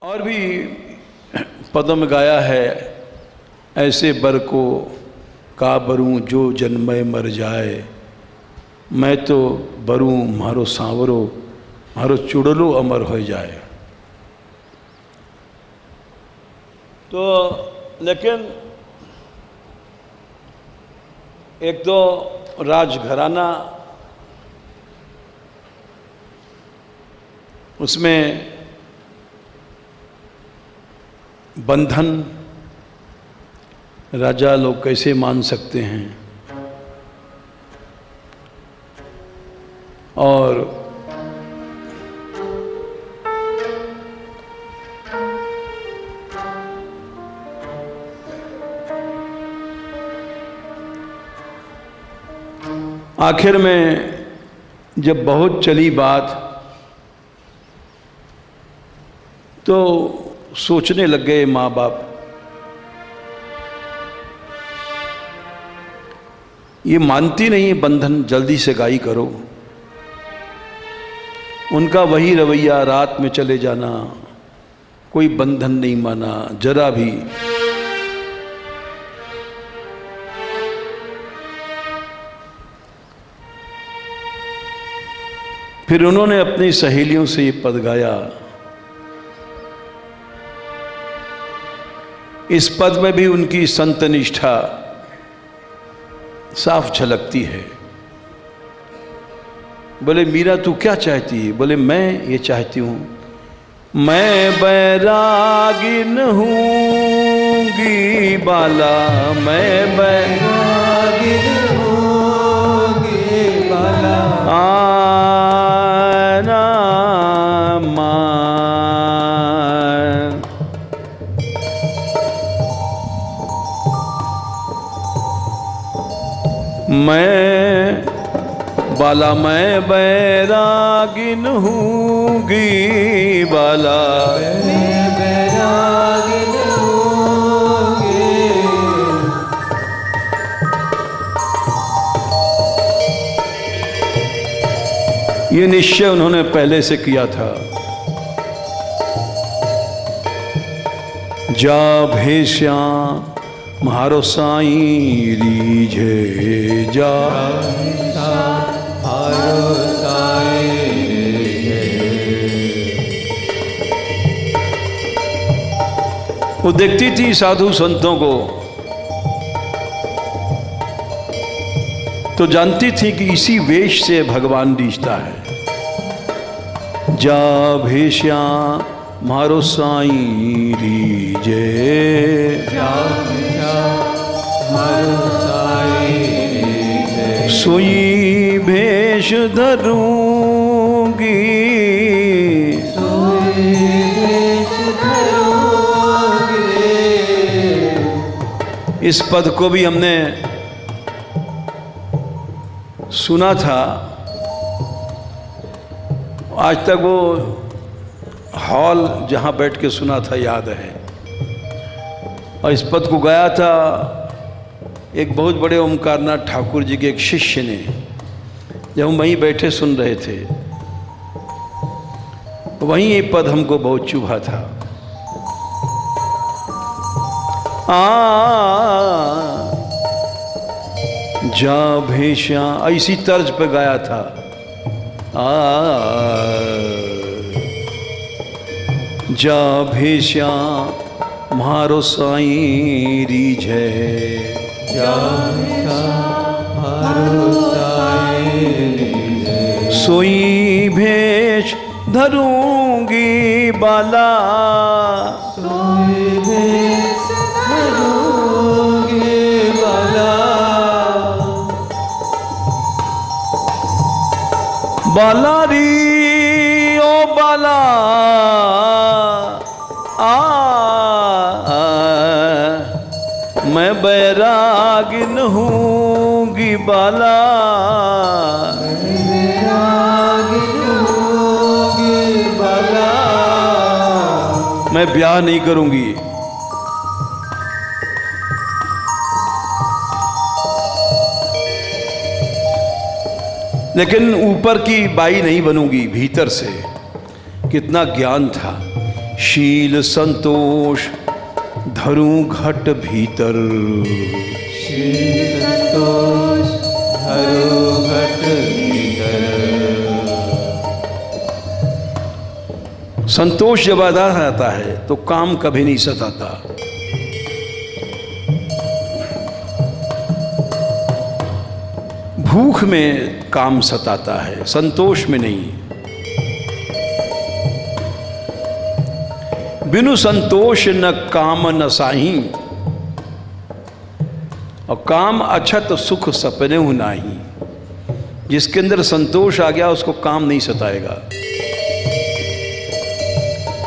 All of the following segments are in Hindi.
और भी पदों में गाया है, ऐसे बर को का बरूं जो जन्मे मर जाए, मैं तो बरूं मारो सांवरो मारो चुड़लो अमर हो जाए। तो लेकिन एक तो राजघराना, उसमें बंधन राजा लोग कैसे मान सकते हैं, और आखिर में जब बहुत चली बात तो सोचने लग गए माँ बाप, ये मानती नहीं है बंधन, जल्दी से गाई करो। उनका वही रवैया, रात में चले जाना, कोई बंधन नहीं माना जरा भी। फिर उन्होंने अपनी सहेलियों से ये पद गाया। इस पद में भी उनकी संत निष्ठा साफ झलकती है। बोले मीरा तू क्या चाहती है? बोले मैं ये चाहती हूं, मैं बैरागिन हूंगी बाला, मैं बैरागिन हूंगी बाला, आना मान। मैं बाला मैं बैरागिन हूँगी बाला, मैं बैरागिन हूँगी। ये निश्चय उन्होंने पहले से किया था। जा भेष्या म्हारो साईं रीझे, जा म्हारो साईं रीझे। वो देखती थी साधु संतों को तो जानती थी कि इसी वेश से भगवान रीझता है। जा भेष्या म्हारो साईं रीझे, जा म्हारो साईं रीझे। सोई भेष धरूंगी, सोई भेष धरूंगी। इस पद को भी हमने सुना था। आज तक वो हॉल जहां बैठ के सुना था याद है। और इस पद को गाया था एक बहुत बड़े ओमकारनाथ ठाकुर जी के एक शिष्य ने, जब हम वहीं बैठे सुन रहे थे, वहीं ये पद हमको बहुत चुभा था। जा भेषा, इसी तर्ज पे गाया था। जा भेष्या म्हारो साईं रीझे, जा भेष्या म्हारो साईं रीझे। सोई भेष धरूंगी बाला, सोई भेष धरूंगी बाला। बाला री ओ बाला, मैं बैरागिन हूँगी बाला, बैरागिन हूँगी बाला। मैं ब्याह नहीं करूँगी। लेकिन ऊपर की बाई नहीं बनूंगी, भीतर से कितना ज्ञान था। शील संतोष धरूं घट भीतर। शील संतोष धरूं घट भीतर। संतोष जब आ जाता है तो काम कभी नहीं सताता। भूख में काम सताता है, संतोष में नहीं। बिनु संतोष न काम न साही, और काम अछत सुख सपने हूं नाही। जिसके अंदर संतोष आ गया उसको काम नहीं सताएगा।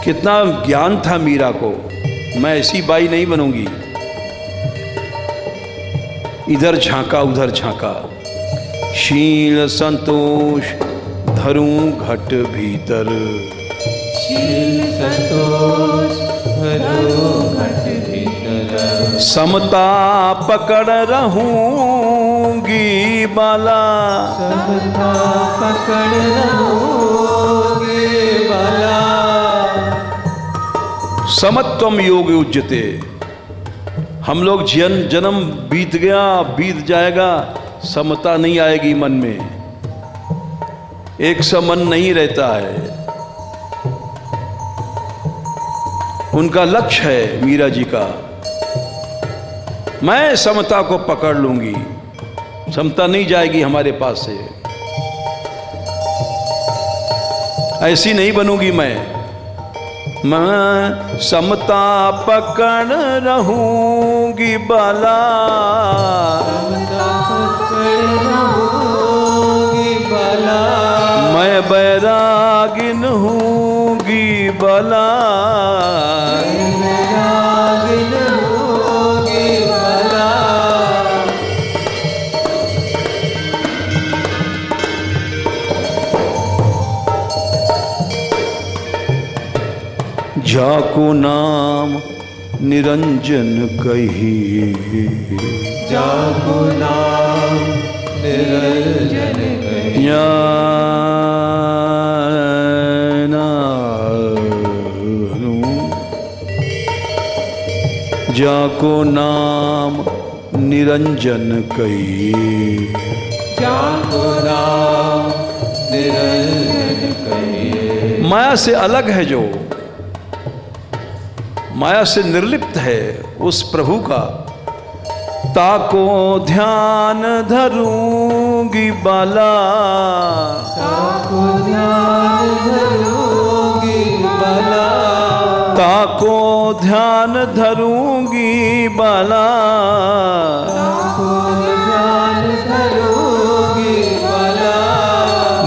कितना ज्ञान था मीरा को, मैं ऐसी बाई नहीं बनूंगी। इधर झांका उधर झांका, शील संतोष धरूं घट भीतर। शील संतोष धरूं घट भीतर। समता पकड़ रहूंगी बाला। समता पकड़ रहूंगी बाला। समत्वम योग उज्जते। हम लोग जन्म बीत गया, बीत जाएगा, समता नहीं आएगी मन में। एक सा मन नहीं रहता है। उनका लक्ष्य है मीरा जी का, मैं समता को पकड़ लूंगी, समता नहीं जाएगी हमारे पास से। ऐसी नहीं बनूंगी मैं समता पकड़ रहूंगी बाला। समता पकड़ रहूंगी बाला। मैं बैरागिन हूँगी बाला। मैं बैरागिन हूँगी बाला। जाको नाम निरंजन कही। जाको नाम निरंजन कही। जाको नाम निरंजन कही। जाको नाम निरंजन कही। माया से अलग है जो, माया से निर्लिप्त है उस प्रभु का, ताको ध्यान धरूंगी बाला। ताको ध्यान धरूंगी बाला। ताको ध्यान धरूंगी बाला। ताको ध्यान धरूंगी बाला।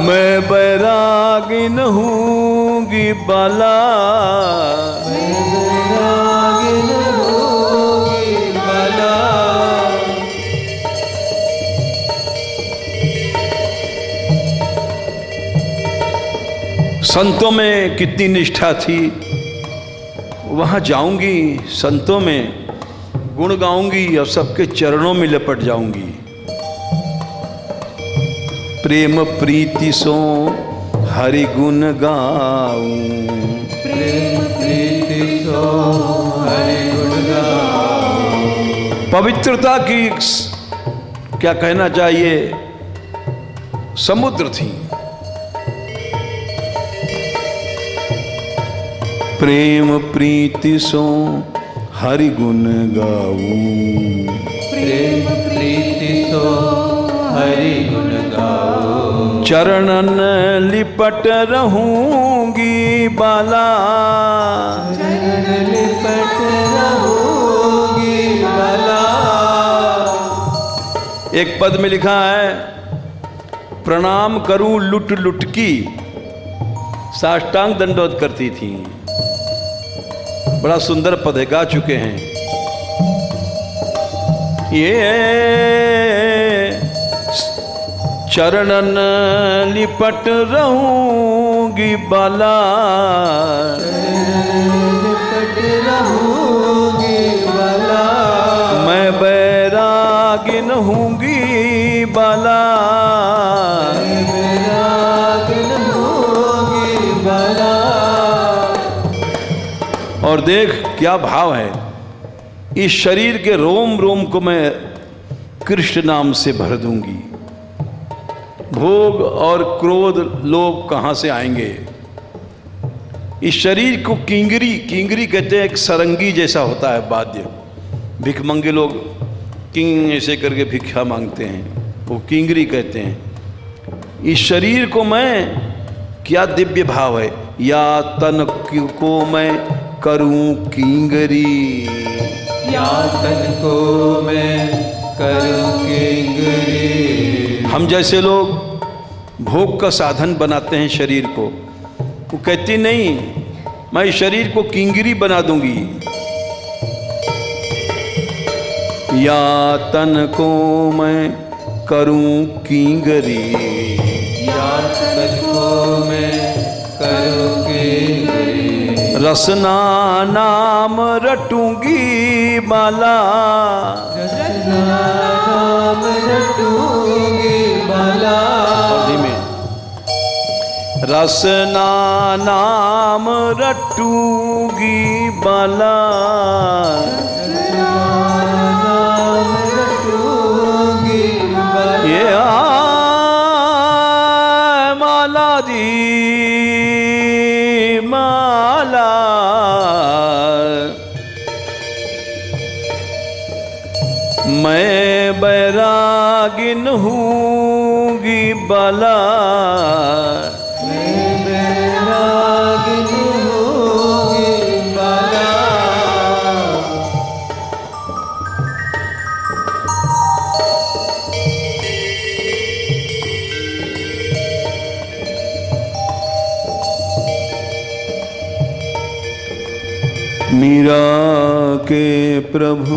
मैं बैरागिन हूँगी बाला। मैं बैरागिन हूँगी बाला। संतों में कितनी निष्ठा थी, वहाँ जाऊंगी, संतों में गुण गाऊंगी और सबके चरणों में लपट जाऊंगी। प्रेम प्रीति सो हरि गुण गाऊं। प्रेम प्रीति सो हरि गुण गाऊं। पवित्रता की क्या कहना चाहिए, समुद्र थी। प्रेम प्रीति सो हरि गुण गाऊं। प्रेम प्रीति सो हरि गुण गाऊं। चरणन लिपट रहूंगी बाला। चरण लिपट रहूंगी बाला। एक पद में लिखा है, प्रणाम करूं लुट लुटकी, साष्टांग दंडवत करती थी। बड़ा सुंदर पद है, गा चुके हैं। ये चरणन लिपट रहूंगी बाला। लिपट रहूंगी बाला। मैं बैरागिन हूँगी बाला। मैं बैरागिन हूँगी बाला। और देख क्या भाव है, इस शरीर के रोम रोम को मैं कृष्ण नाम से भर दूंगी। भोग और क्रोध लोभ कहाँ से आएंगे? इस शरीर को किंगरी, किंगरी कहते हैं, एक सरंगी जैसा होता है वाद्य। भिखमंगे लोग किंग ऐसे करके भिक्षा मांगते हैं, वो किंगरी कहते हैं। इस शरीर को मैं, क्या दिव्य भाव है, या तन को मैं करूं किंगरी, या तन को मैं करूं किंगरी। हम जैसे लोग भोग का साधन बनाते हैं शरीर को, वो कहती नहीं मैं इस शरीर को किंगरी बना दूंगी। या तन को मैं करूं किंगरी, या तन को मैं करूं किंगरी। रसना नाम रटूंगी बाला, रसना नाम रटूंगी बाला। और धीमे, रसना नाम रटूंगी बाला, रसना नाम रटूंगी बाला। ये माला दी माला, मैं बैरागिन हूँगी बाला, मैं बैरागिन हूँगी बाला। मीरा के प्रभु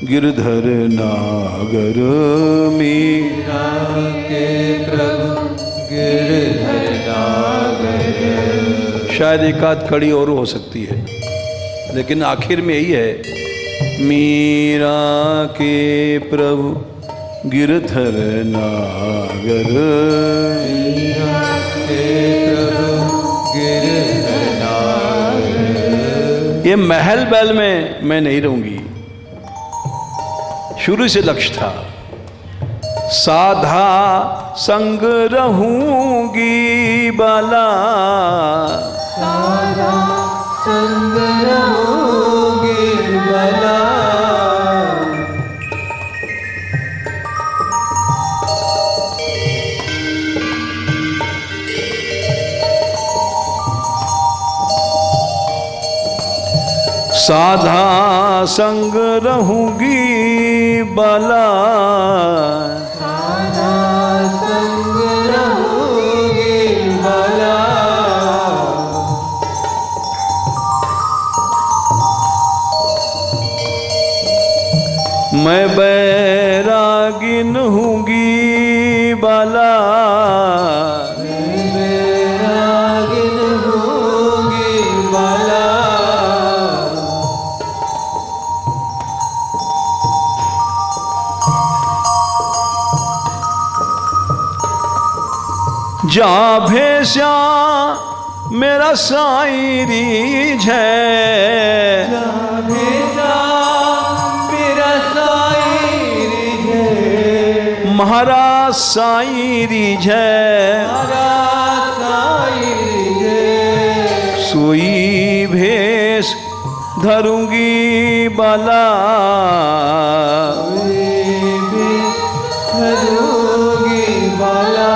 गिरधर नागर, मीरा के प्रभु गिरधर नागर। शायद एक आध कड़ी और हो सकती है, लेकिन आखिर में यही है, मीरा के प्रभु गिरधर नागर, मीरा के प्रभु गिरधर नागर। ये महल बैल में मैं नहीं रहूंगी। शुरू से लक्ष्य था, साधा संग रहूंगी बाला, साधा संग रहूंगी बाला। साधा संग रहूंगी बाला, साधा संग रहूंगी बाला। मैं बैरागिन हूँगी बाला, मैं बैरागिन हूँगी बाला। जा भेषा मेरा साईं रीझ है, हमेशा मेरा साईं रिझे। महाराज साईं रीझ है, हमारा साईं रिझे। सोई भेष धरूंगी बाला, धरूंगी बाला।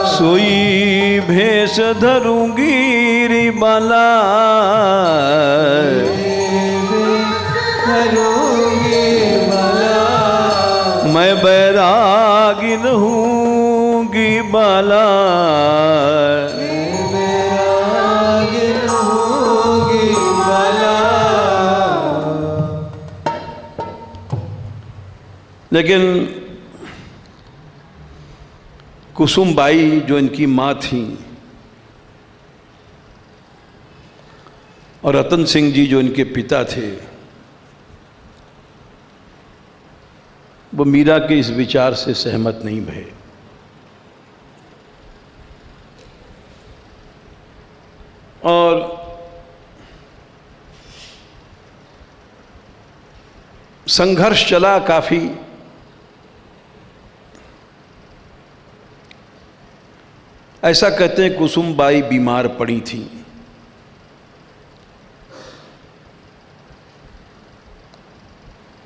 सोई भेष धरूंगी री बाला, धरूंगी बाला। मैं बैरागिन हूँगी बाला, बैरागिन हूँगी बाला। लेकिन कुसुमबाई जो इनकी माँ थी और रतन सिंह जी जो इनके पिता थे, वो मीरा के इस विचार से सहमत नहीं भये और संघर्ष चला काफी। ऐसा कहते हैं कुसुमबाई बीमार पड़ी थी।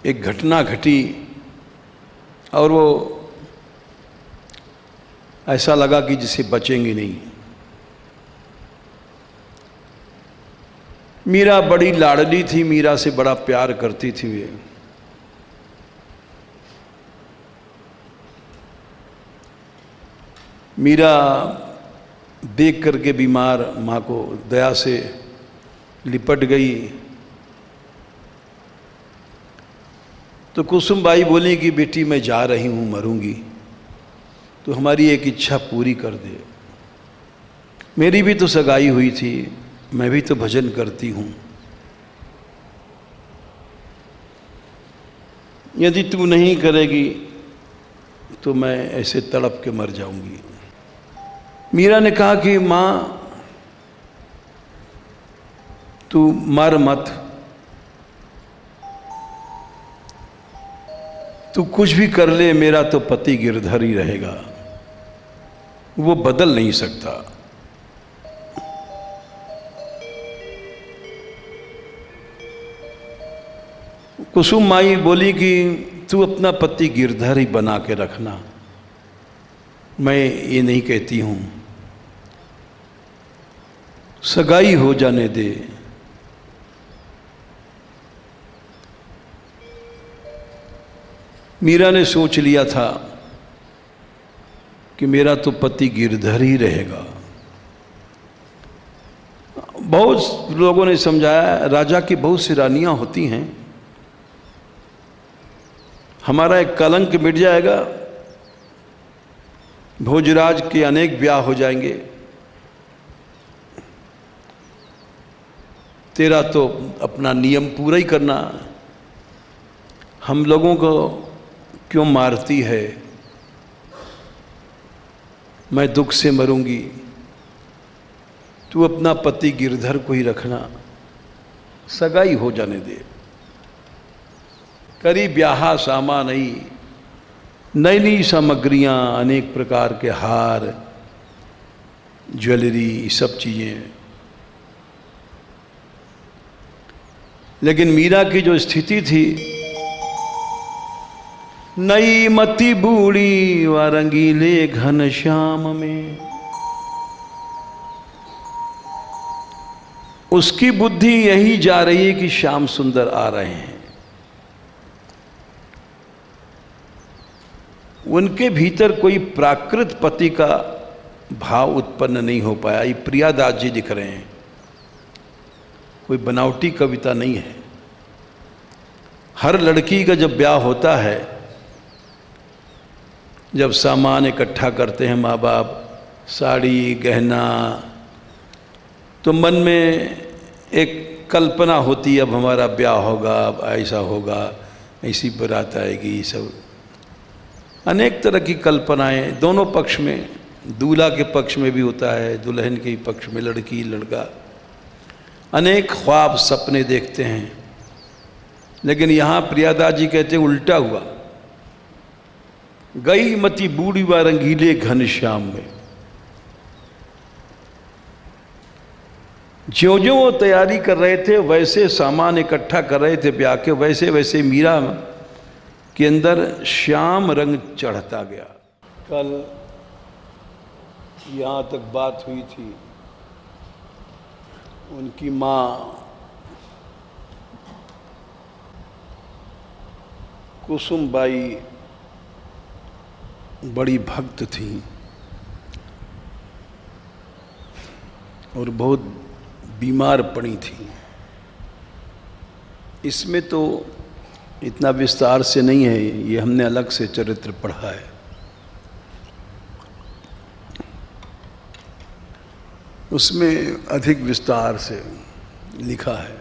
एक घटना घटी और वो ऐसा लगा कि जिसे बचेंगे नहीं। मीरा बड़ी लाडली थी, मीरा से बड़ा प्यार करती थी वे। मीरा देख करके बीमार माँ को दया से लिपट गई। तो कुसुमबाई बोली कि बेटी मैं जा रही हूँ, मरूंगी, तो हमारी एक इच्छा पूरी कर दे। मेरी भी तो सगाई हुई थी, मैं भी तो भजन करती हूँ, यदि तू नहीं करेगी तो मैं ऐसे तड़प के मर जाऊंगी। मीरा ने कहा कि माँ तू मर मत, तू कुछ भी कर ले, मेरा तो पति गिरधर ही रहेगा, वो बदल नहीं सकता। कुसुम माई बोली कि तू अपना पति गिरधर ही बना के रखना, मैं ये नहीं कहती हूं, सगाई हो जाने दे। मीरा ने सोच लिया था कि मेरा तो पति गिरधर ही रहेगा। बहुत लोगों ने समझाया, राजा की बहुत सी रानियां होती हैं, हमारा एक कलंक मिट जाएगा, भोजराज के अनेक ब्याह हो जाएंगे, तेरा तो अपना नियम पूरा ही करना, हम लोगों को क्यों मारती है, मैं दुख से मरूंगी, तू अपना पति गिरधर को ही रखना, सगाई हो जाने दे। करी ब्याहा सामा नई, नई नई सामग्रियां, अनेक प्रकार के हार, ज्वेलरी, सब चीजें। लेकिन मीरा की जो स्थिति थी, नई मती बूढ़ी व रंगीले घन श्याम में, उसकी बुद्धि यही जा रही है कि श्याम सुंदर आ रहे हैं। उनके भीतर कोई प्राकृत पति का भाव उत्पन्न नहीं हो पाया। ये प्रियादास जी दिख रहे हैं, कोई बनावटी कविता नहीं है। हर लड़की का जब ब्याह होता है, जब सामान इकट्ठा करते हैं माँ बाप, साड़ी गहना, तो मन में एक कल्पना होती है अब हमारा ब्याह होगा, अब ऐसा होगा, ऐसी बारात आएगी, सब अनेक तरह की कल्पनाएं दोनों पक्ष में, दूल्हा के पक्ष में भी होता है, दुल्हन के पक्ष में लड़की लड़का, अनेक ख्वाब सपने देखते हैं। लेकिन यहाँ प्रियादास जी कहते हैं उल्टा हुआ, गई मती बूढ़ी व रंगीले घनश्याम में। ज्यों ज्यों वो तैयारी कर रहे थे, वैसे सामान इकट्ठा कर रहे थे ब्याह के, वैसे वैसे मीरा के अंदर श्याम रंग चढ़ता गया। कल यहाँ तक बात हुई थी, उनकी माँ कुसुमबाई बड़ी भक्त थी और बहुत बीमार पड़ी थी। इसमें तो इतना विस्तार से नहीं है, ये हमने अलग से चरित्र पढ़ा है। उसमें अधिक विस्तार से लिखा है।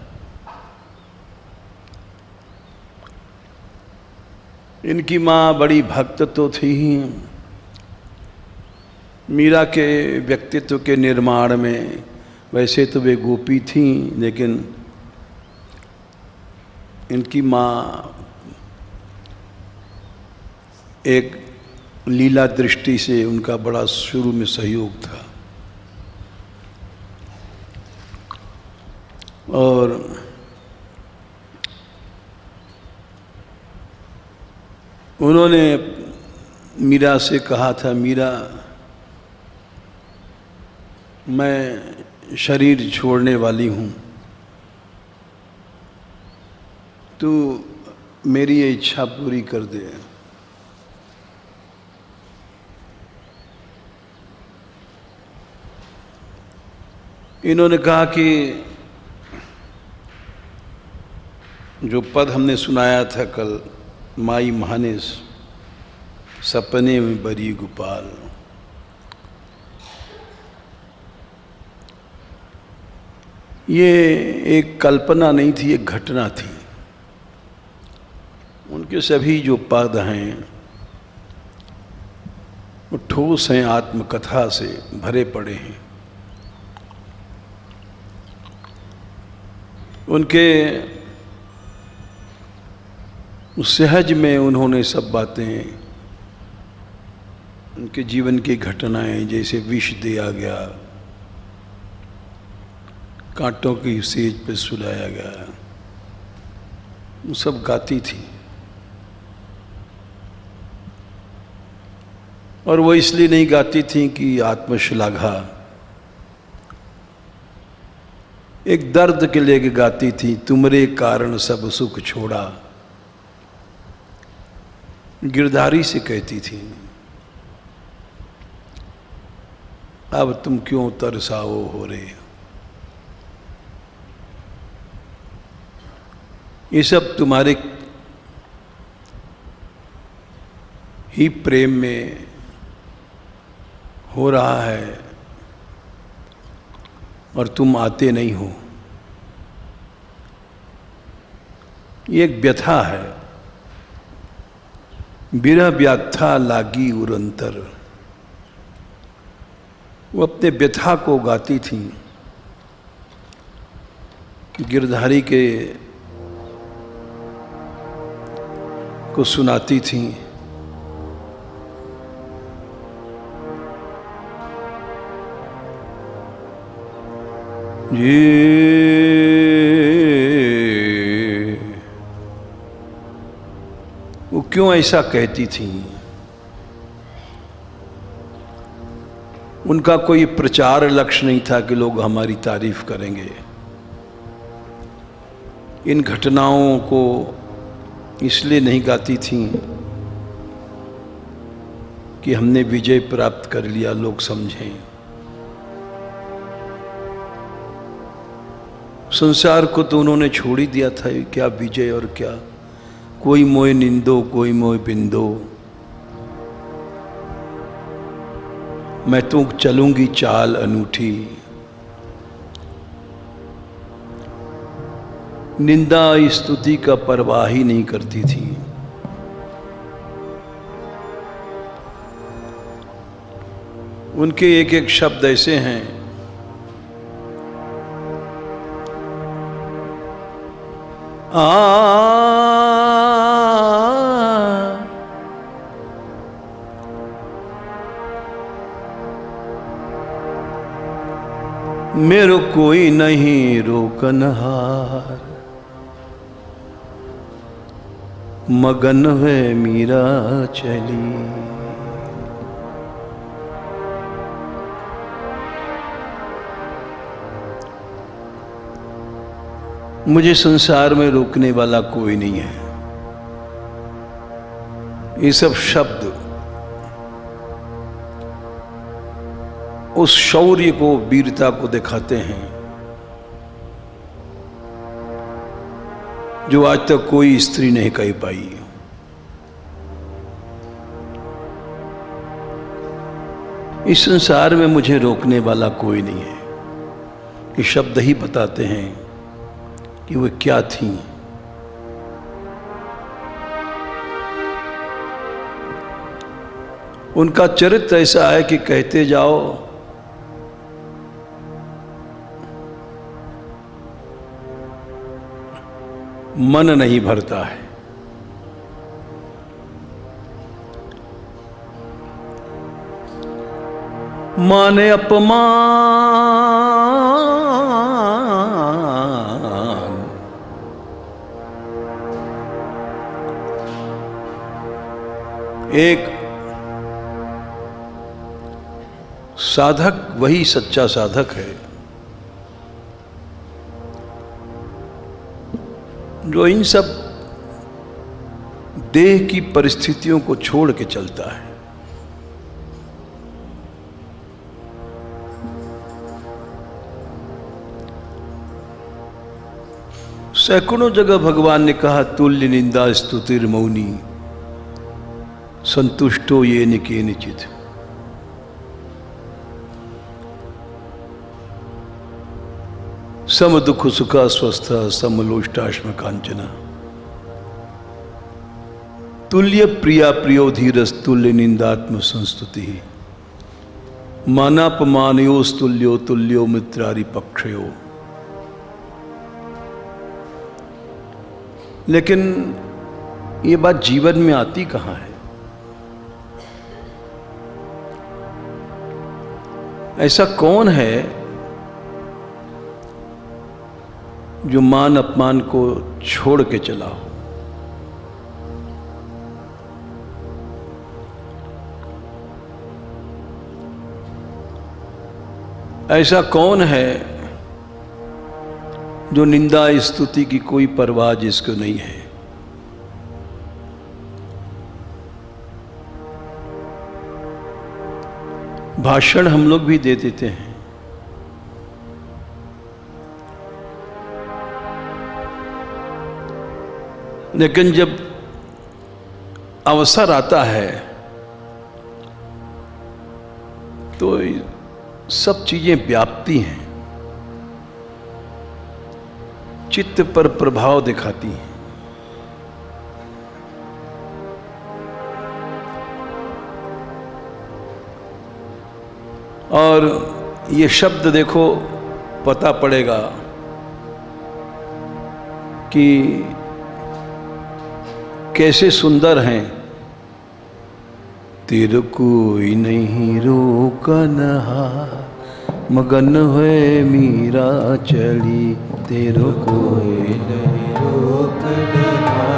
इनकी माँ बड़ी भक्त तो थी ही, मीरा के व्यक्तित्व के निर्माण में वैसे तो वे गोपी थीं, लेकिन इनकी माँ एक लीला दृष्टि से उनका बड़ा शुरू में सहयोग था। और उन्होंने मीरा से कहा था, मीरा मैं शरीर छोड़ने वाली हूँ, तू मेरी ये इच्छा पूरी कर दे। इन्होंने कहा कि जो पद हमने सुनाया था कल, माई महानेस सपने में बरी गोपाल, ये एक कल्पना नहीं थी, एक घटना थी। उनके सभी जो पद हैं वो ठोस हैं, आत्मकथा से भरे पड़े हैं। उनके सहज में उन्होंने सब बातें, उनके जीवन की घटनाएं, जैसे विष दिया गया, कांटों की सेज पे सुलाया गया, वो सब गाती थी। और वो इसलिए नहीं गाती थी कि आत्मश्लाघा, एक दर्द के लेके गाती थी। तुमरे कारण सब सुख छोड़ा, गिरधारी से कहती थी, अब तुम क्यों तरसाओ हो रे। ये सब तुम्हारे ही प्रेम में हो रहा है और तुम आते नहीं हो। ये एक व्यथा है, बिरह व्याथा लागी उरंतर। वो अपने व्यथा को गाती थी, गिरधारी के को सुनाती थी। वो क्यों ऐसा कहती थी? उनका कोई प्रचार लक्ष्य नहीं था कि लोग हमारी तारीफ करेंगे। इन घटनाओं को इसलिए नहीं गाती थी कि हमने विजय प्राप्त कर लिया, लोग समझें। संसार को तो उन्होंने छोड़ ही दिया था, क्या विजय और क्या कोई मोय निंदो कोई मोय बिंदो, मैं तो चलूंगी चाल अनूठी। निंदा स्तुति का परवाह ही नहीं करती थी। उनके एक एक शब्द ऐसे हैं, मेरो कोई नहीं रोकनहार, मगन है मीरा चली। मुझे संसार में रोकने वाला कोई नहीं है। ये सब शब्द उस शौर्य को, वीरता को दिखाते हैं जो आज तक कोई स्त्री नहीं कह पाई। इस संसार में मुझे रोकने वाला कोई नहीं है। ये शब्द ही बताते हैं कि वे क्या थी। उनका चरित्र ऐसा है कि कहते जाओ मन नहीं भरता है। माने अपमान, एक साधक वही सच्चा साधक है जो इन सब देह की परिस्थितियों को छोड़ के चलता है। सैकड़ों जगह भगवान ने कहा तुल्य निंदा स्तुतिर मौनी संतुष्टो ये निके निचित। सम दुख सुखा स्वस्थ समलोष्टाश्म कांचना तुल्य प्रिया प्रियो धीरस तुल्य निंदात्म संस्तुति मानापमानयोस्तुल्यो तुल्यो मित्रारि पक्षयो। लेकिन ये बात जीवन में आती कहाँ है? ऐसा कौन है जो मान अपमान को छोड़ के चला हो? ऐसा कौन है जो निंदा स्तुति की कोई परवाह जिसको नहीं है? भाषण हम लोग भी दे देते हैं, लेकिन जब अवसर आता है तो सब चीजें व्याप्ति हैं, चित्त पर प्रभाव दिखाती हैं। और ये शब्द देखो पता पड़ेगा कि कैसे सुंदर हैं। तेरे कोई नहीं रोकनहा मगन है मीरा चली। तेरे कोई नहीं रोकनहा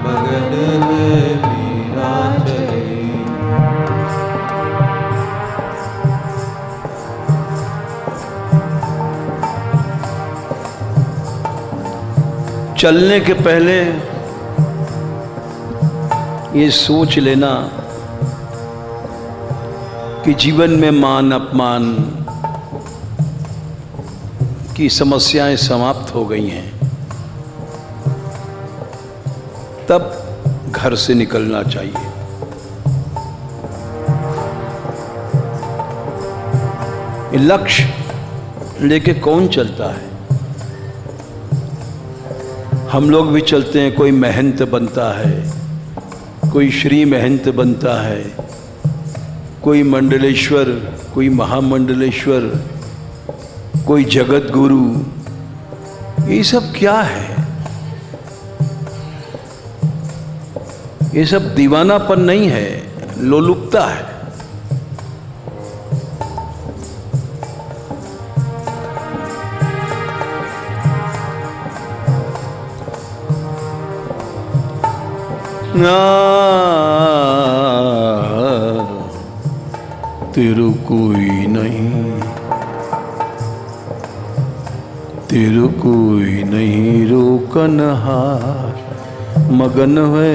मगन है मीरा चली। चलने के पहले ये सोच लेना कि जीवन में मान अपमान की समस्याएं समाप्त हो गई हैं, तब घर से निकलना चाहिए। लक्ष्य लेके कौन चलता है? हम लोग भी चलते हैं। कोई महंत बनता है, कोई श्री महंत बनता है, कोई मंडलेश्वर, कोई महामंडलेश्वर, कोई जगत गुरु। ये सब क्या है? ये सब दीवानापन नहीं है, लोलुपता है। तेरे कोई नहीं, तेरे कोई नहीं रोकनहार मगन है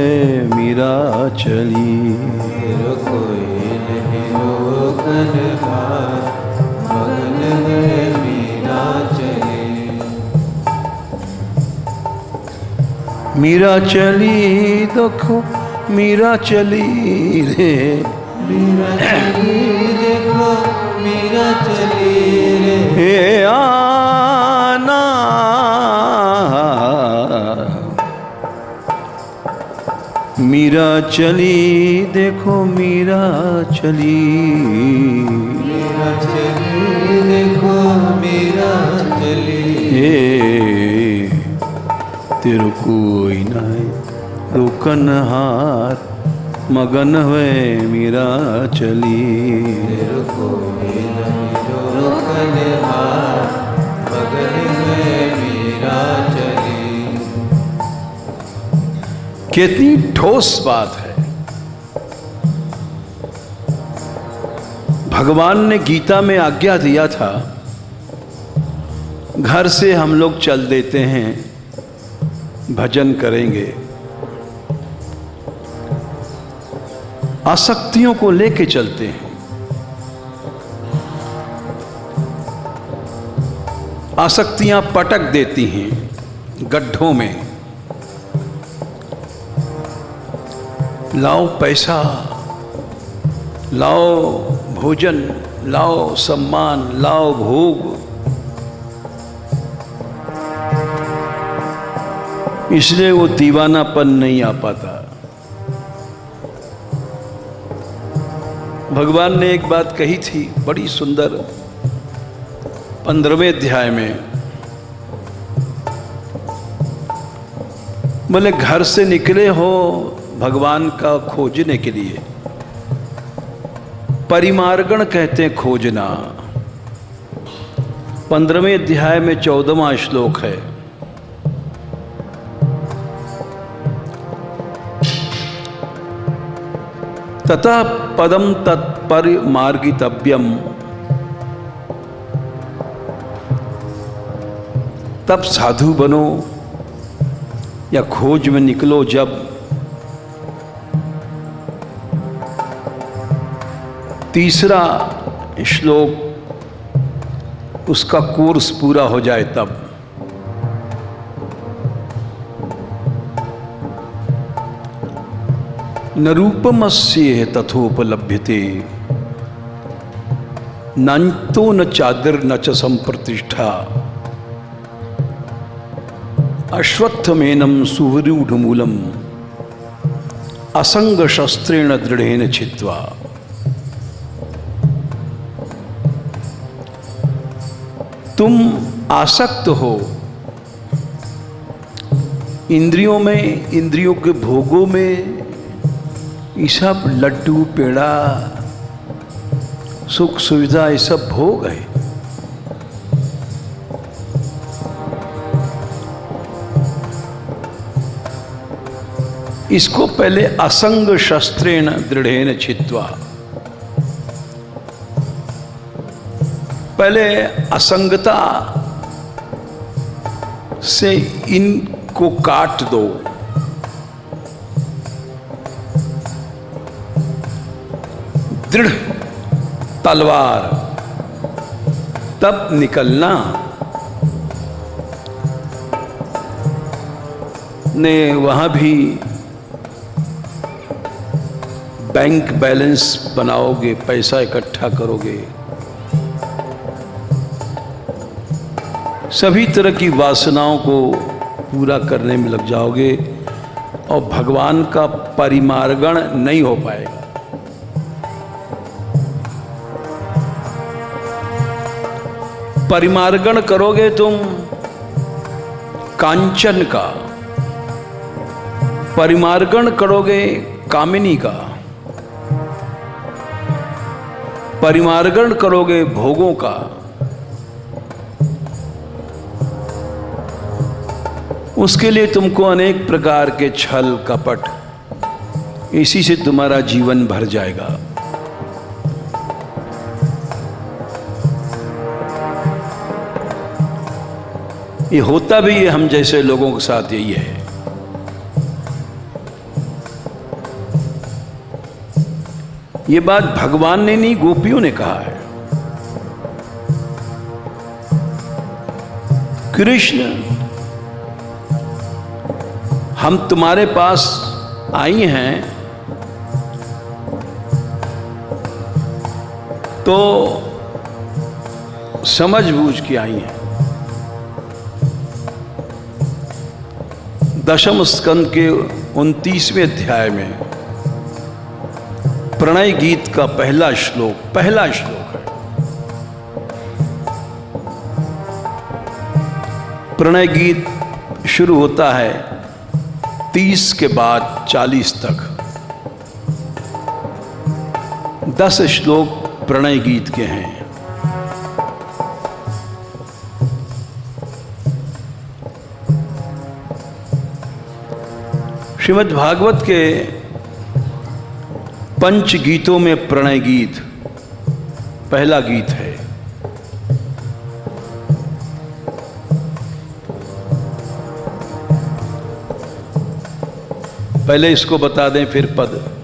मीरा चली। तेरे कोई नहीं रोकनहार मगन है मीरा चली। मीरा चली देखो मीरा चली रे। मीरा चली देखो मीरा चली रे। हे आना मीरा चली देखो मीरा चली। मीरा चली देखो मीरा चली। तेरे कोई नहीं रोकनहार मगन हुए मीरा चली। तेरे को भी नहीं रोकने हार, मगन में मीरा चली। कितनी ठोस बात है। भगवान ने गीता में आज्ञा दिया था, घर से हम लोग चल देते हैं, भजन करेंगे, आसक्तियों को लेके चलते हैं, आसक्तियां पटक देती हैं गड्ढों में। लाओ पैसा, लाओ भोजन, लाओ सम्मान, लाओ भोग। इसलिए वो दीवानापन नहीं आ पाता। भगवान ने एक बात कही थी बड़ी सुंदर, 15वें अध्याय में। बोले घर से निकले हो भगवान का खोजने के लिए। परिमार्गण कहते हैं खोजना। 15वें अध्याय में 14वां श्लोक है। तथा पदम तत्परिमार्गितव्यम, तब साधु बनो या खोज में निकलो जब। तीसरा श्लोक उसका कोर्स पूरा हो जाए तब। न रूपमस्य तथोपलभ्यते, नंतो न चादर न च संप्रतिष्ठा, अश्वत्थमेनं सुविरूढ़मूलम असंग शस्त्रेण दृढ़ेन छित्त्वा। तुम आसक्त हो इंद्रियों में, इंद्रियों के भोगों में। ये सब लड्डू पेड़ा सुख सुविधा ये सब भोग है। इसको पहले असंग शस्त्रेण दृढ़ेन छित्त्वा, पहले असंगता से इनको काट दो। दृढ़ तलवार, तब निकलना। ने वहां भी बैंक बैलेंस बनाओगे, पैसा इकट्ठा करोगे, सभी तरह की वासनाओं को पूरा करने में लग जाओगे और भगवान का परिमार्गण नहीं हो पाएगा। परिमार्गण करोगे तुम कांचन का, परिमार्गण करोगे कामिनी का, परिमार्गण करोगे भोगों का। उसके लिए तुमको अनेक प्रकार के छल कपट, इसी से तुम्हारा जीवन भर जाएगा। ये होता भी है हम जैसे लोगों के साथ, यही है। ये बात भगवान ने नहीं, गोपियों ने कहा है। कृष्ण, हम तुम्हारे पास आई हैं तो समझ बूझ के आई हैं। दशम स्कंद के 29वें अध्याय में प्रणय गीत का पहला श्लोक है। प्रणय गीत शुरू होता है 30 के बाद 40 तक। 10 श्लोक प्रणय गीत के हैं। श्रीमद् भागवत के पंच गीतों में प्रणय गीत पहला गीत है। पहले इसको बता दें फिर पद,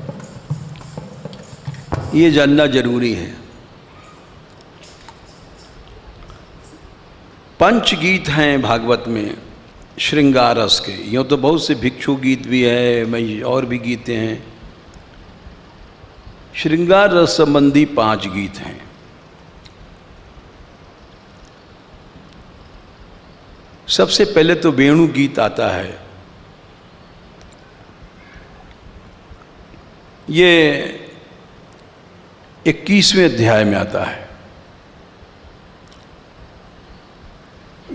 ये जानना जरूरी है। पंच गीत हैं भागवत में श्रृंगार रस के। यूँ तो बहुत से भिक्षु गीत भी है, और भी गीतें हैं। श्रृंगार रस संबंधी 5 गीत हैं। सबसे पहले तो वेणु गीत आता है। ये 21वें अध्याय में आता है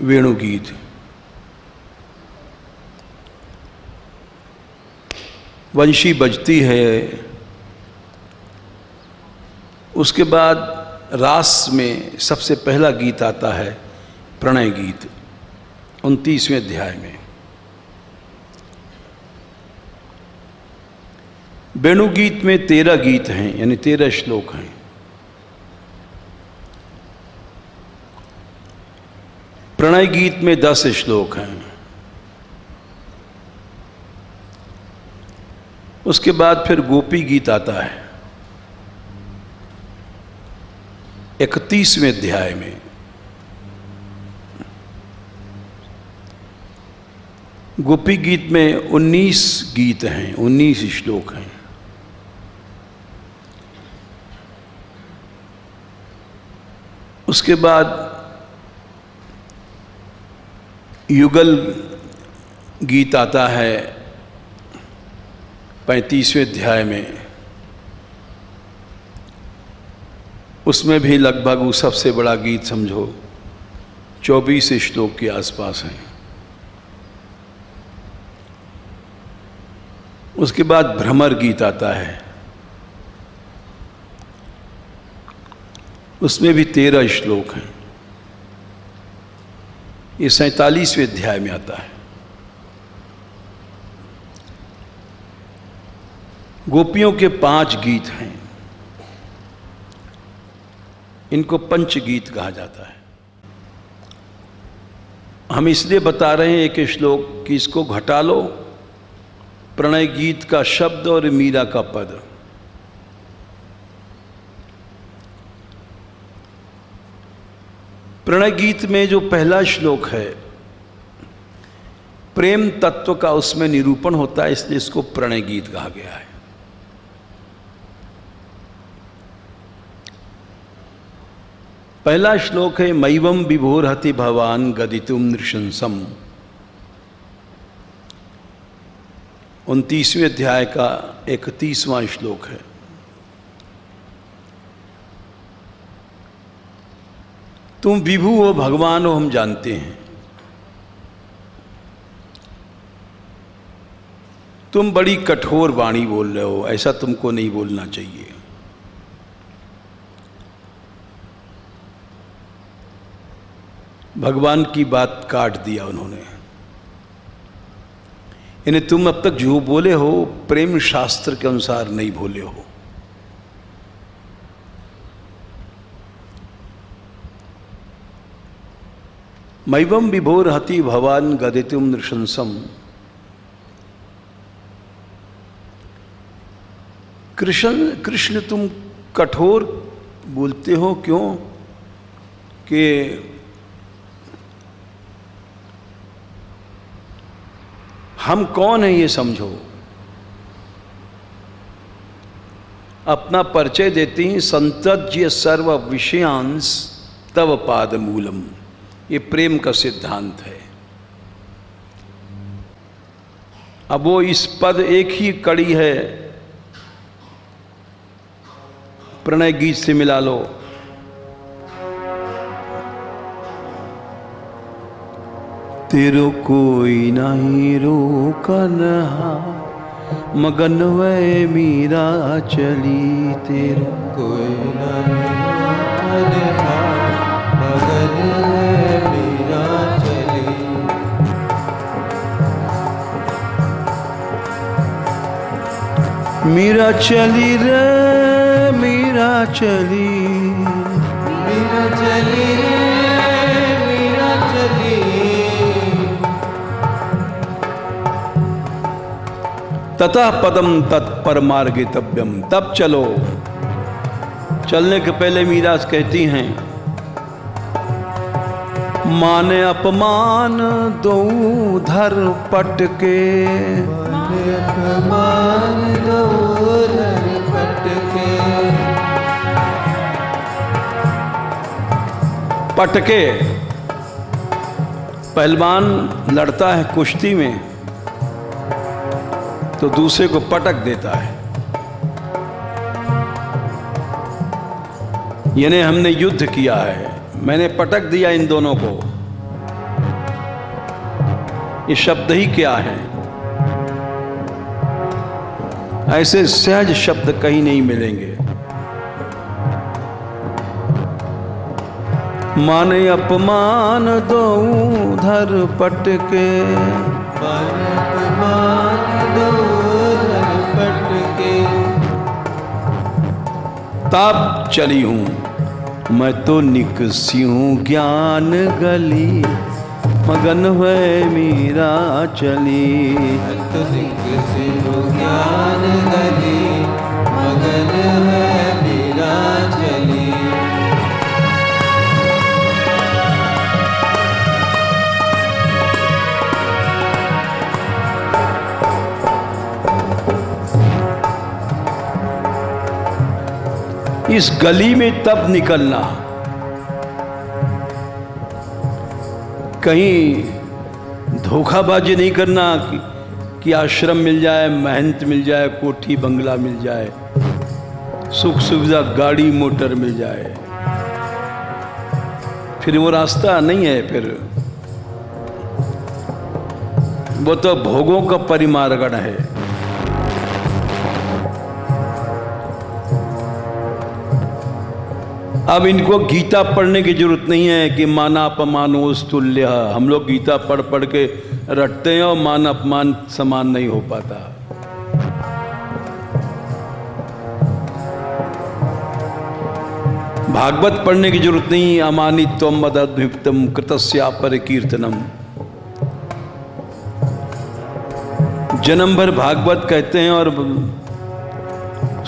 वेणु गीत। वंशी बजती है। उसके बाद रास में सबसे पहला गीत आता है प्रणय गीत 29वें अध्याय में। वेणु गीत में 13 गीत हैं, यानी 13 श्लोक हैं। प्रणय गीत में 10 श्लोक हैं। उसके बाद फिर गोपी गीत आता है 31वें अध्याय में। गोपी गीत में 19 गीत हैं, 19 श्लोक हैं। उसके बाद युगल गीत आता है 35वें अध्याय में। उसमें भी लगभग वो सबसे बड़ा गीत समझो 24 श्लोक के आसपास है। उसके बाद भ्रमर गीत आता है। उसमें भी 13 श्लोक हैं। ये 47वें अध्याय में आता है। गोपियों के 5 गीत हैं। इनको पंच गीत कहा जाता है। हम इसलिए बता रहे हैं एक श्लोक कि इसको घटा लो, प्रणय गीत का शब्द और मीरा का पद। प्रणय गीत में जो पहला श्लोक है प्रेम तत्व का उसमें निरूपण होता है, इसलिए इसको प्रणय गीत कहा गया है। पहला श्लोक है मैवम विभोरहति भवान गदितुम नृशंसम। 29वें अध्याय का 31वां श्लोक है। तुम विभु हो, भगवान हो, हम जानते हैं। तुम बड़ी कठोर वाणी बोल रहे हो, ऐसा तुमको नहीं बोलना चाहिए। भगवान की बात काट दिया उन्होंने। यानी तुम अब तक जो बोले हो प्रेम शास्त्र के अनुसार नहीं बोले हो। मैवम विभोरहति भवान गदितुम नृशंसम। कृष्ण तुम कठोर बोलते हो क्यों? कि हम कौन हैं ये समझो। अपना परिचय देती हैं, संतज्य सर्व विषयांश तव पाद मूलम। ये प्रेम का सिद्धांत है। अब वो इस पद एक ही कड़ी है, प्रणय गीत से मिला लो। तेरो कोई नहीं रोकन हार, मगन वै मीरा चली। तेरा कोई नहीं रोकने हार, मगन है मीरा चली। मीरा चली रे मीरा चली, मीरा चली रे मीरा चली। ततः पदम तत्परमार्गितव्यम, तब चलो। चलने के पहले मीरा कहती हैं, माने अपमान दो धर पटके, माने अपमान दो धर पटके। पटके, पहलवान लड़ता है कुश्ती में तो दूसरे को पटक देता है, यानी हमने युद्ध किया है, मैंने पटक दिया इन दोनों को। ये शब्द ही क्या है? ऐसे सहज शब्द कहीं नहीं मिलेंगे। माने अपमान दो धर पटके, माने अपमान दो धर पटके। तब चली हूं मैं तो निकसी हूं ज्ञान गली, मगन हुए मीरा चली। तो निकसी हूँ ज्ञान गली, मगन है मीरा चली। इस गली में तब निकलना, कहीं धोखाबाजी नहीं करना कि आश्रम मिल जाए, महंत मिल जाए, कोठी बंगला मिल जाए, सुख सुविधा गाड़ी मोटर मिल जाए, फिर वो रास्ता नहीं है। फिर वो तो भोगों का परिमार्गण है। अब इनको गीता पढ़ने की जरूरत नहीं है कि माना अपमानोस तुल्य। हम लोग गीता पढ़ पढ़ के रटते हैं और मान अपमान समान नहीं हो पाता। भागवत पढ़ने की जरूरत नहीं। अमानित्वम मदद्भिप्तम कृतस्या परिकीर्तनम। जन्म भर भागवत कहते हैं और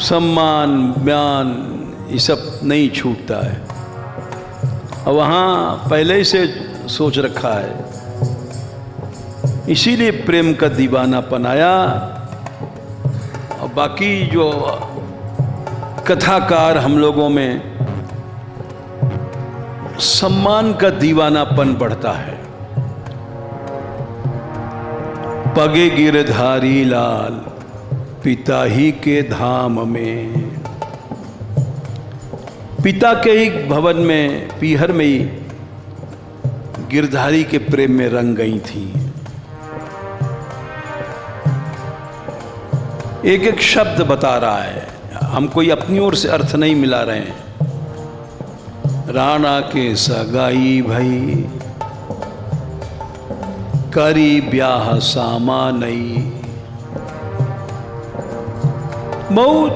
सम्मान बयान ये सब नहीं छूटता है। और वहाँ पहले ही से सोच रखा है, इसीलिए प्रेम का दीवानापन आया। और बाकी जो कथाकार हम लोगों में सम्मान का दीवानापन बढ़ता है। पगे गिरधारी लाल पिता ही के धाम में, पिता के ही भवन में, पीहर में ही गिरधारी के प्रेम में रंग गई थी। एक एक शब्द बता रहा है, हम कोई अपनी ओर से अर्थ नहीं मिला रहे हैं। राणा के सगाई भई करी ब्याह सामा नई। बहुत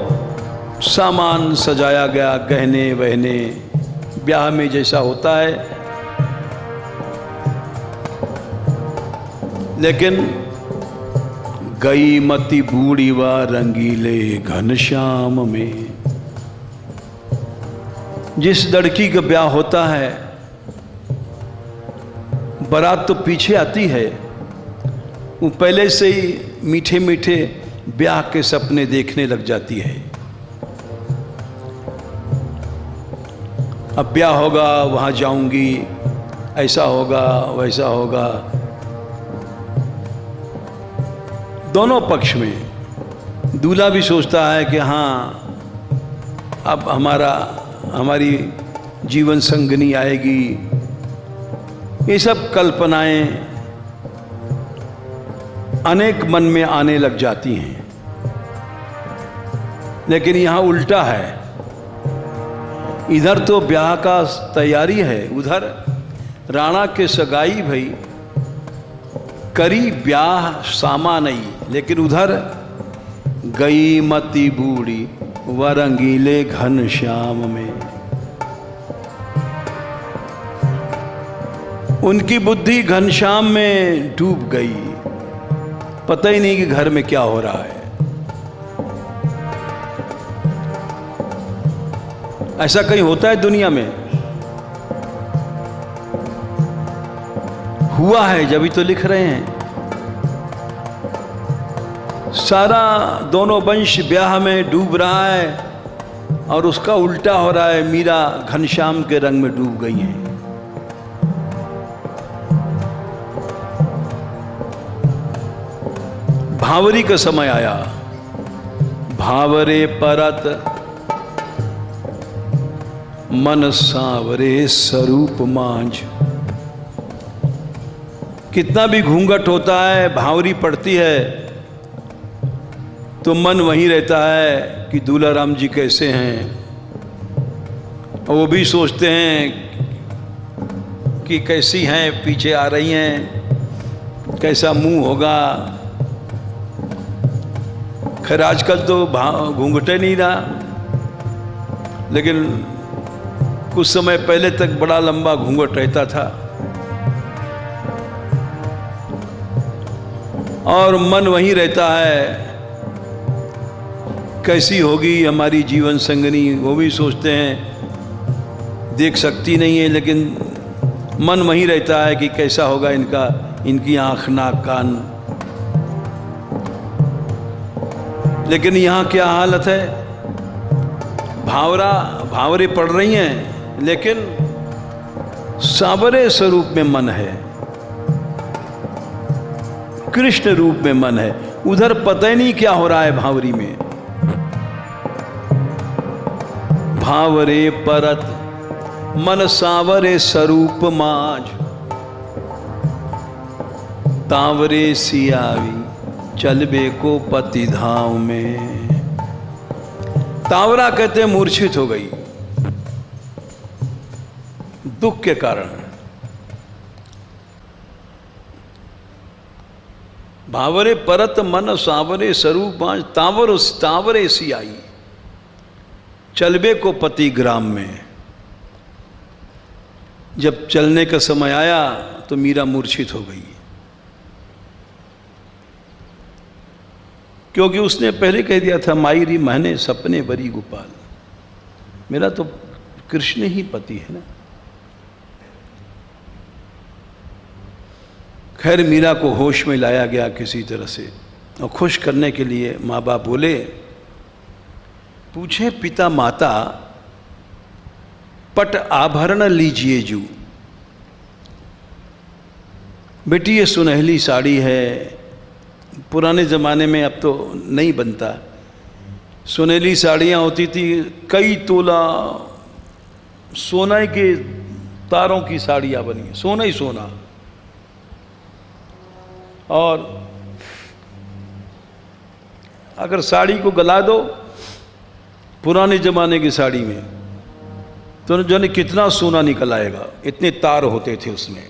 सामान सजाया गया, गहने वहने, ब्याह में जैसा होता है। लेकिन गई मती बूढ़ी व रंगीले घनश्याम में। जिस लड़की का ब्याह होता है, बारात तो पीछे आती है, वो पहले से ही मीठे मीठे ब्याह के सपने देखने लग जाती है। अब ब्याह होगा, वहाँ जाऊंगी, ऐसा होगा वैसा होगा। दोनों पक्ष में दूल्हा भी सोचता है कि हाँ अब हमारी जीवन संगनी आएगी। ये सब कल्पनाएं अनेक मन में आने लग जाती हैं। लेकिन यहाँ उल्टा है। इधर तो ब्याह का तैयारी है, उधर राणा के सगाई भई, करी ब्याह सामा नहीं, लेकिन उधर गई मती बूढ़ी वरंगीले घन श्याम में। उनकी बुद्धि घनश्याम में डूब गई, पता ही नहीं कि घर में क्या हो रहा है। ऐसा कहीं होता है दुनिया में? हुआ है जब तो लिख रहे हैं। सारा दोनों वंश ब्याह में डूब रहा है और उसका उल्टा हो रहा है, मीरा घनश्याम के रंग में डूब गई हैं। भावरी का समय आया, भावरे परत मन सांवरे स्वरूप मांझ। कितना भी घूंघट होता है, भावरी पड़ती है तो मन वहीं रहता है कि दूल्हा राम जी कैसे हैं। और वो भी सोचते हैं कि कैसी हैं, पीछे आ रही हैं, कैसा मुंह होगा। खैर आजकल तो घूंघटे नहीं रहा, लेकिन कुछ समय पहले तक बड़ा लंबा घूंघट रहता था। और मन वहीं रहता है, कैसी होगी हमारी जीवन संगनी। वो भी सोचते हैं, देख सकती नहीं है, लेकिन मन वहीं रहता है कि कैसा होगा इनका, इनकी आँख नाक कान। लेकिन यहाँ क्या हालत है, भावरे पड़ रही हैं, लेकिन सांवरे स्वरूप में मन है, कृष्ण रूप में मन है। उधर पता ही नहीं क्या हो रहा है भावरी में। भावरे परत मन सांवरे स्वरूप माज, तावरे सियावी चलबे को पति धाम में। तावरा कहते हैं मूर्छित हो गई दुख के कारण। भावरे परत मन सांवरे स्वरूप माज, तावरे सियाई चलबे को पति ग्राम में। जब चलने का समय आया तो मीरा मूर्छित हो गई, क्योंकि उसने पहले कह दिया था, मायरी महने सपने बरी गोपाल, मेरा तो कृष्ण ही पति है ना। खैर मीरा को होश में लाया गया किसी तरह से, और खुश करने के लिए माँ बाप बोले, पूछे पिता माता पट आभरण लीजिए जू। बेटी ये सुनहली साड़ी है, पुराने ज़माने में अब तो नहीं बनता, सुनहली साड़ियाँ होती थी, कई तोला सोना के तारों की साड़ियाँ बनी, सोना ही सोना। और अगर साड़ी को गला दो पुराने ज़माने की साड़ी में, तो जाने कितना सोना निकल आएगा, इतने तार होते थे उसमें।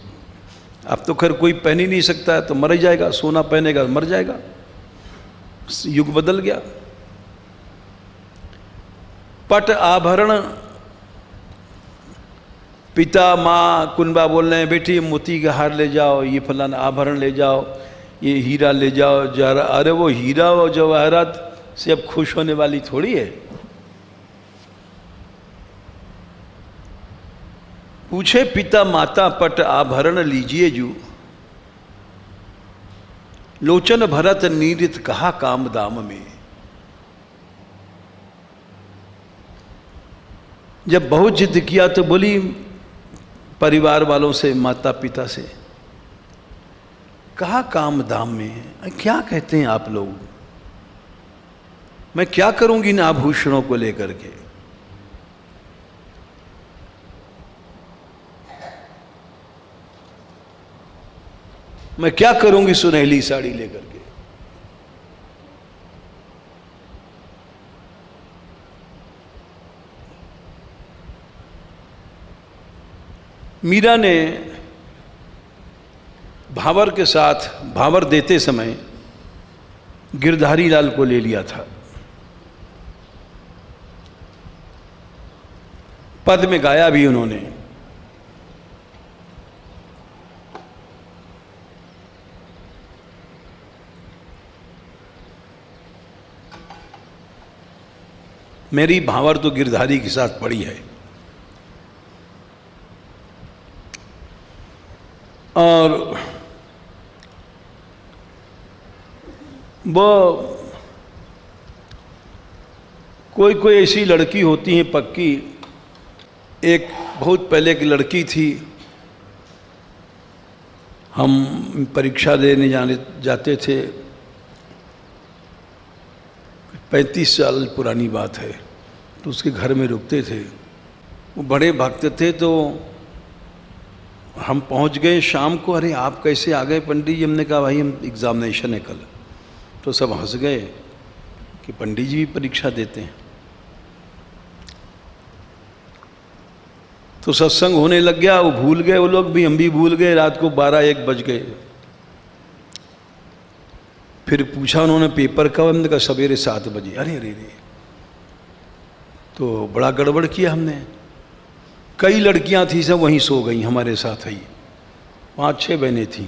अब तो खैर कोई पहन ही नहीं सकता है, तो मर ही जाएगा, सोना पहनेगा मर जाएगा, युग बदल गया। पट आभरण, पिता माँ कुनबा बोल रहे हैं, बेटी मोती का हार ले जाओ, ये फलाना आभरण ले जाओ, ये हीरा ले जाओ जरा। अरे वो हीरा और जवाहरात से अब खुश होने वाली थोड़ी है। पूछे पिता माता पट आभरण लीजिए जू, लोचन भरत नीरित कहा काम दाम में। जब बहुत जिद किया तो बोली परिवार वालों से, माता पिता से, कहा काम दाम में। क्या कहते हैं आप लोग, मैं क्या करूंगी इन आभूषणों को लेकर के। मैं क्या करूंगी सुनहली साड़ी लेकर के। मीरा ने भावर के साथ भावर देते समय गिरधारी लाल को ले लिया था। पद में गाया भी उन्होंने। मेरी भावर तो गिरधारी के साथ पड़ी है। और वो कोई कोई ऐसी लड़की होती है पक्की। एक बहुत पहले की लड़की थी, हम परीक्षा देने जाते थे, 35 साल पुरानी बात है। तो उसके घर में रुकते थे, वो बड़े भक्त थे। तो हम पहुंच गए शाम को। अरे आप कैसे आ गए पंडित जी? हमने कहा भाई हम एग्जामिनेशन है कल। तो सब हंस गए कि पंडित जी भी परीक्षा देते हैं। तो सत्संग होने लग गया, वो भूल गए, वो लोग भी, हम भी भूल गए। रात को 12-1 बज गए। फिर पूछा उन्होंने पेपर कब? हमने कहा सवेरे 7 बजे। अरे अरे अरे, तो बड़ा गड़बड़ किया हमने। कई लड़कियां थी, सब वहीं सो गई हमारे साथ ही। 5-6 बहनें थीं।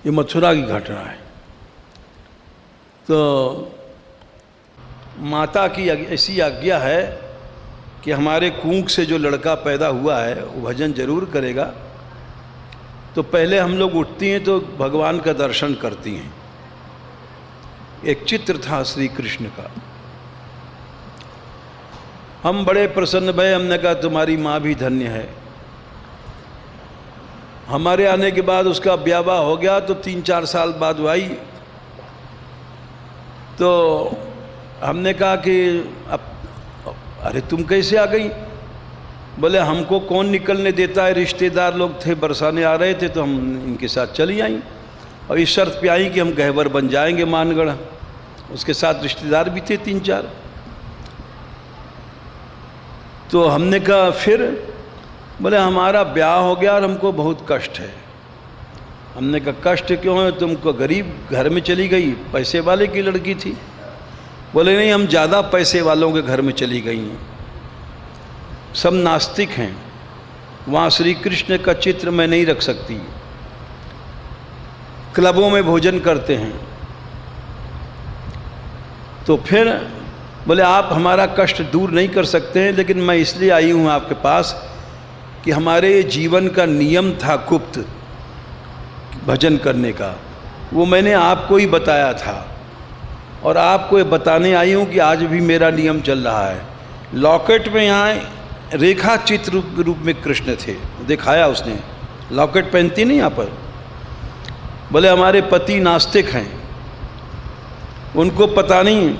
ये मथुरा की घटना है। तो माता की ऐसी आज्ञा है कि हमारे कूंख से जो लड़का पैदा हुआ है वो भजन जरूर करेगा। तो पहले हम लोग उठती हैं तो भगवान का दर्शन करती हैं। एक चित्र था श्री कृष्ण का। हम बड़े प्रसन्न भये। हमने कहा तुम्हारी माँ भी धन्य है। हमारे आने के बाद उसका ब्याह हो गया। तो 3-4 साल बाद वो आई। तो हमने कहा कि अब अरे तुम कैसे आ गई? बोले हमको कौन निकलने देता है, रिश्तेदार लोग थे बरसाने आ रहे थे तो हम इनके साथ चली आई। और इस शर्त पे आई कि हम गहवर बन जाएंगे मानगढ़। उसके साथ रिश्तेदार भी थे 3-4। तो हमने कहा फिर? बोले हमारा ब्याह हो गया और हमको बहुत कष्ट है। हमने कहा कष्ट क्यों है? तुमको गरीब घर में चली गई, पैसे वाले की लड़की थी। बोले नहीं, हम ज़्यादा पैसे वालों के घर में चली गई हैं। सब नास्तिक हैं, वहाँ श्री कृष्ण का चित्र मैं नहीं रख सकती। क्लबों में भोजन करते हैं। तो फिर बोले आप हमारा कष्ट दूर नहीं कर सकते हैं, लेकिन मैं इसलिए आई हूँ आपके पास कि हमारे जीवन का नियम था गुप्त भजन करने का, वो मैंने आपको ही बताया था। और आपको ये बताने आई हूँ कि आज भी मेरा नियम चल रहा है। लॉकेट में यहाँ रेखा चित्र रूप में कृष्ण थे, दिखाया उसने। लॉकेट पहनती नहीं यहाँ पर। बोले हमारे पति नास्तिक हैं, उनको पता नहीं,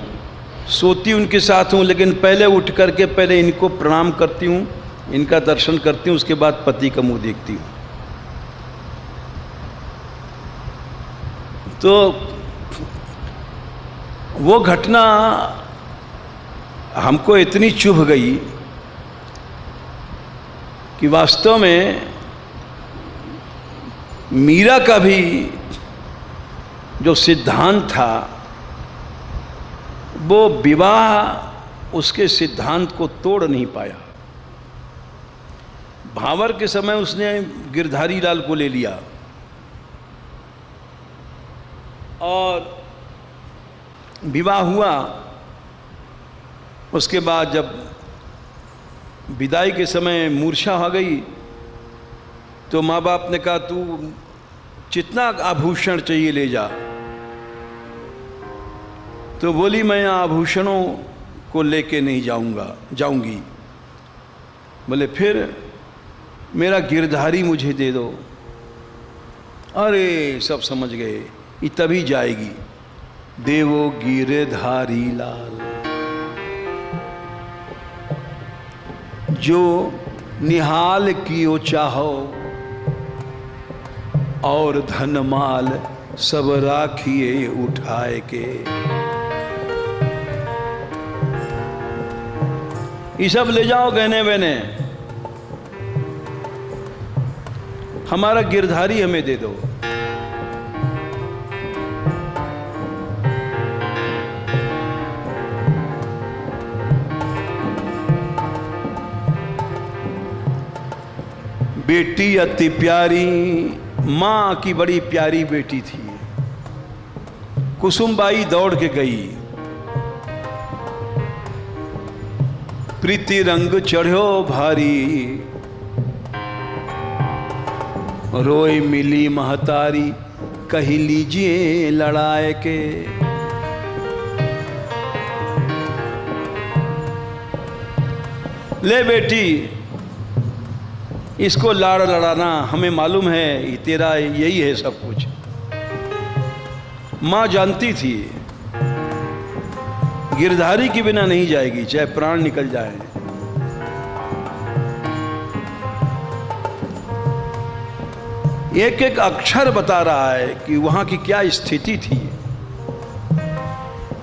सोती उनके साथ हूँ, लेकिन पहले उठ करके पहले इनको प्रणाम करती हूँ, इनका दर्शन करती हूँ, उसके बाद पति का मुंह देखती हूँ। तो वो घटना हमको इतनी चुभ गई कि वास्तव में मीरा का भी जो सिद्धांत था वो विवाह उसके सिद्धांत को तोड़ नहीं पाया। भावर के समय उसने गिरधारी लाल को ले लिया और विवाह हुआ। उसके बाद जब विदाई के समय मूर्छा हो गई तो माँ बाप ने कहा तू जितना आभूषण चाहिए ले जा। तो बोली मैं आभूषणों को लेके नहीं जाऊंगी। बोले फिर मेरा गिरधारी मुझे दे दो। अरे सब समझ गए, ये तभी जाएगी। देवो गिरधारी लाल जो निहाल कियो चाहो, और धनमाल सब राखिए उठाए के। ये सब ले जाओ गहने बहने। हमारा गिरधारी हमें दे दो। बेटी अति प्यारी, मां की बड़ी प्यारी बेटी थी। कुसुमबाई दौड़ के गई, प्रीति रंग चढ़ो भारी, रोए मिली महतारी, कही लीजिए लड़ाए के। ले बेटी, इसको लाड़ लड़ाना, हमें मालूम है ये तेरा यही है सब कुछ। मां जानती थी गिरधारी के बिना नहीं जाएगी, चाहे प्राण निकल जाए। एक एक अक्षर बता रहा है कि वहां की क्या स्थिति थी।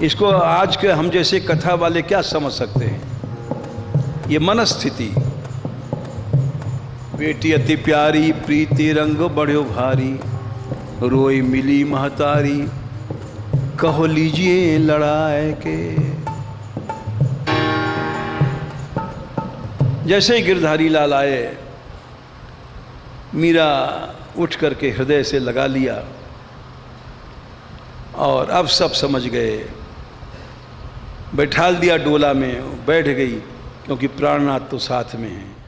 इसको आज के हम जैसे कथा वाले क्या समझ सकते हैं, ये मनस्थिति। बेटी अति प्यारी, प्रीति रंग बढ़ो भारी, रोई मिली महतारी, कहो लीजिए लड़ाए के। जैसे ही गिरधारी लाल आए, मीरा उठ करके हृदय से लगा लिया और अब सब समझ गए। बैठाल दिया डोला में, बैठ गई, क्योंकि प्राणनाथ तो साथ में है।